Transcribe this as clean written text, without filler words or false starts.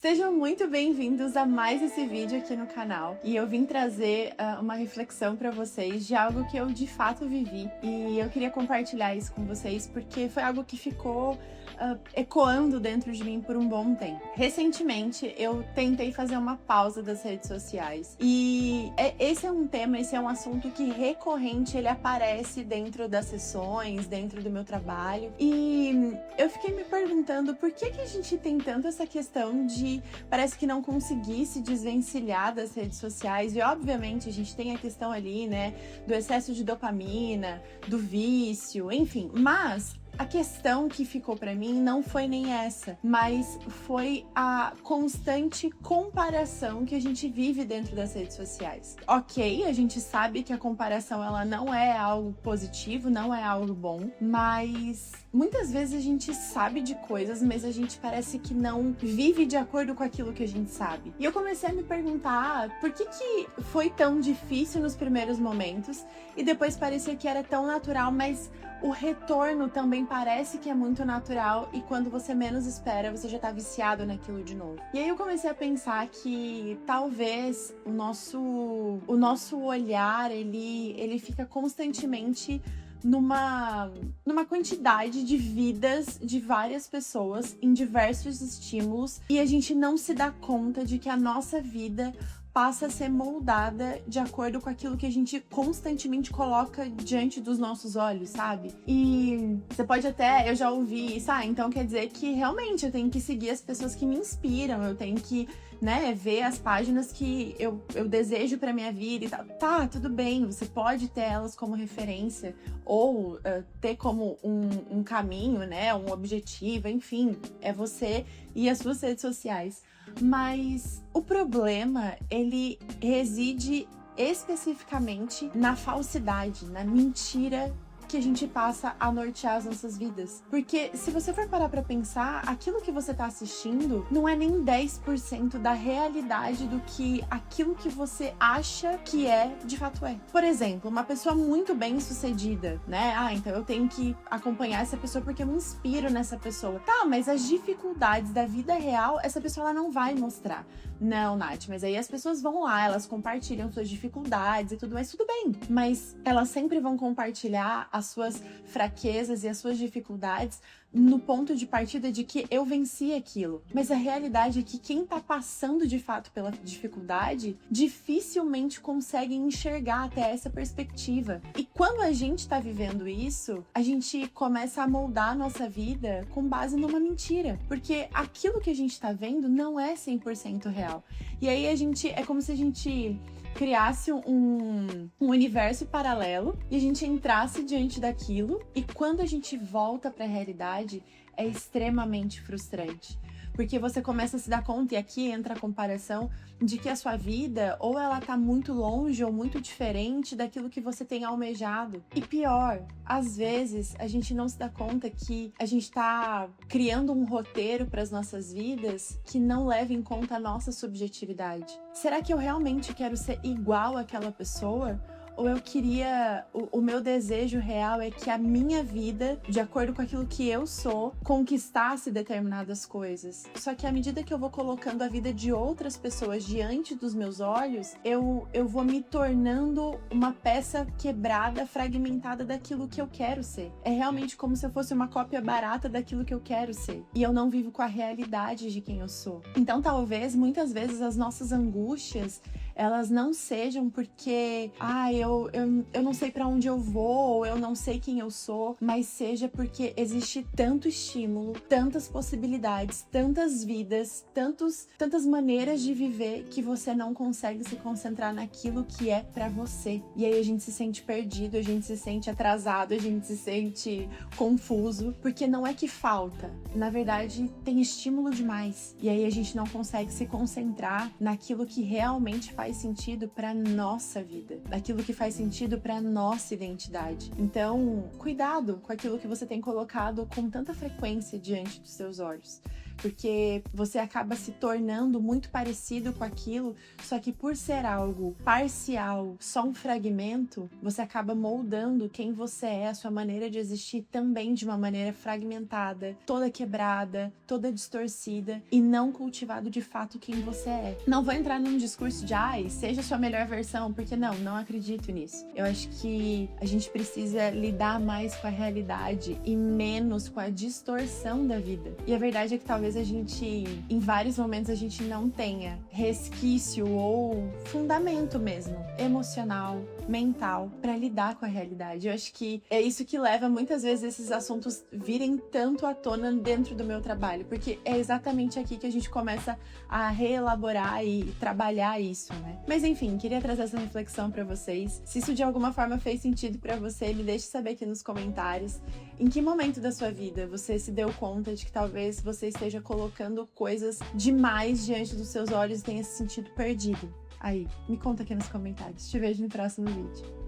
Sejam muito bem-vindos a mais esse vídeo aqui no canal. E eu vim trazer uma reflexão para vocês de algo que eu de fato vivi. E eu queria compartilhar isso com vocês porque foi algo que ficou ecoando dentro de mim por um bom tempo. Recentemente, eu tentei fazer uma pausa das redes sociais. E esse é um tema, esse é um assunto que recorrente ele aparece dentro das sessões, dentro do meu trabalho. E eu fiquei me perguntando por que a gente tem tanto essa questão de parece que não conseguir se desvencilhar das redes sociais. E obviamente a gente tem a questão ali, né, do excesso de dopamina, do vício, enfim. Mas a questão que ficou pra mim não foi nem essa, mas foi a constante comparação que a gente vive dentro das redes sociais. Ok, a gente sabe que a comparação ela não é algo positivo, não é algo bom, mas muitas vezes a gente sabe de coisas, mas a gente parece que não vive de acordo com aquilo que a gente sabe. E eu comecei a me perguntar por que foi tão difícil nos primeiros momentos e depois parecia que era tão natural, mas o retorno também parece que é muito natural e quando você menos espera, você já tá viciado naquilo de novo. E aí eu comecei a pensar que talvez o nosso olhar, ele fica constantemente numa quantidade de vidas de várias pessoas em diversos estímulos e a gente não se dá conta de que a nossa vida passa a ser moldada de acordo com aquilo que a gente constantemente coloca diante dos nossos olhos, sabe? E você pode até, eu já ouvi isso, então quer dizer que realmente eu tenho que seguir as pessoas que me inspiram, eu tenho que, né, ver as páginas que eu desejo pra minha vida e tal. Tá, tudo bem, você pode ter elas como referência ou ter como um caminho, né, um objetivo, enfim, é você e as suas redes sociais. Mas o problema, ele reside especificamente na falsidade, na mentira que a gente passa a nortear as nossas vidas. Porque se você for parar pra pensar, aquilo que você tá assistindo não é nem 10% da realidade do que aquilo que você acha que de fato é. Por exemplo, uma pessoa muito bem sucedida, né? Então eu tenho que acompanhar essa pessoa porque eu me inspiro nessa pessoa. Tá, mas as dificuldades da vida real, essa pessoa ela não vai mostrar. Não, Nath, mas aí as pessoas vão lá, elas compartilham suas dificuldades e tudo mais, tudo bem. Mas elas sempre vão compartilhar as suas fraquezas e as suas dificuldades no ponto de partida de que eu venci aquilo. Mas a realidade é que quem tá passando de fato pela dificuldade dificilmente consegue enxergar até essa perspectiva. E quando a gente tá vivendo isso, a gente começa a moldar a nossa vida com base numa mentira. Porque aquilo que a gente tá vendo não é 100% real. E aí é como se a gente criasse um universo paralelo e a gente entrasse diante daquilo e quando a gente volta para a realidade é extremamente frustrante. Porque você começa a se dar conta, e aqui entra a comparação, de que a sua vida ou ela tá muito longe ou muito diferente daquilo que você tem almejado. E pior, às vezes a gente não se dá conta que a gente tá criando um roteiro para as nossas vidas que não leva em conta a nossa subjetividade. Será que eu realmente quero ser igual àquela pessoa? Ou eu queria, o meu desejo real é que a minha vida, de acordo com aquilo que eu sou, conquistasse determinadas coisas. Só que à medida que eu vou colocando a vida de outras pessoas diante dos meus olhos, eu vou me tornando uma peça quebrada, fragmentada daquilo que eu quero ser. É realmente como se eu fosse uma cópia barata daquilo que eu quero ser. E eu não vivo com a realidade de quem eu sou. Então talvez, muitas vezes, as nossas angústias, elas não sejam porque, eu não sei pra onde eu vou, ou eu não sei quem eu sou, mas seja porque existe tanto estímulo, tantas possibilidades, tantas vidas, tantas maneiras de viver que você não consegue se concentrar naquilo que é pra você. E aí a gente se sente perdido, a gente se sente atrasado, a gente se sente confuso, porque não é que falta, na verdade tem estímulo demais. E aí a gente não consegue se concentrar naquilo que realmente faz sentido para nossa vida, naquilo que faz sentido para nossa identidade. Então, cuidado com aquilo que você tem colocado com tanta frequência diante dos seus olhos. porque você acaba se tornando muito parecido com aquilo, só que por ser algo parcial, só um fragmento, você acaba moldando quem você é, a sua maneira de existir também de uma maneira fragmentada, toda quebrada, toda distorcida e não cultivado de fato quem você é. Não vou entrar num discurso de seja a sua melhor versão, porque não acredito nisso. Eu acho que a gente precisa lidar mais com a realidade e menos com a distorção da vida. E a verdade é que talvez a gente, em vários momentos, a gente não tenha resquício ou fundamento mesmo, emocional, mental, para lidar com a realidade. Eu acho que é isso que leva muitas vezes esses assuntos virem tanto à tona dentro do meu trabalho, porque é exatamente aqui que a gente começa a reelaborar e trabalhar isso, né? Mas enfim, queria trazer essa reflexão para vocês. Se isso de alguma forma fez sentido para você, me deixe saber aqui nos comentários. Em que momento da sua vida você se deu conta de que talvez você esteja colocando coisas demais diante dos seus olhos e tenha se sentido perdido? Aí, me conta aqui nos comentários. Te vejo no próximo vídeo.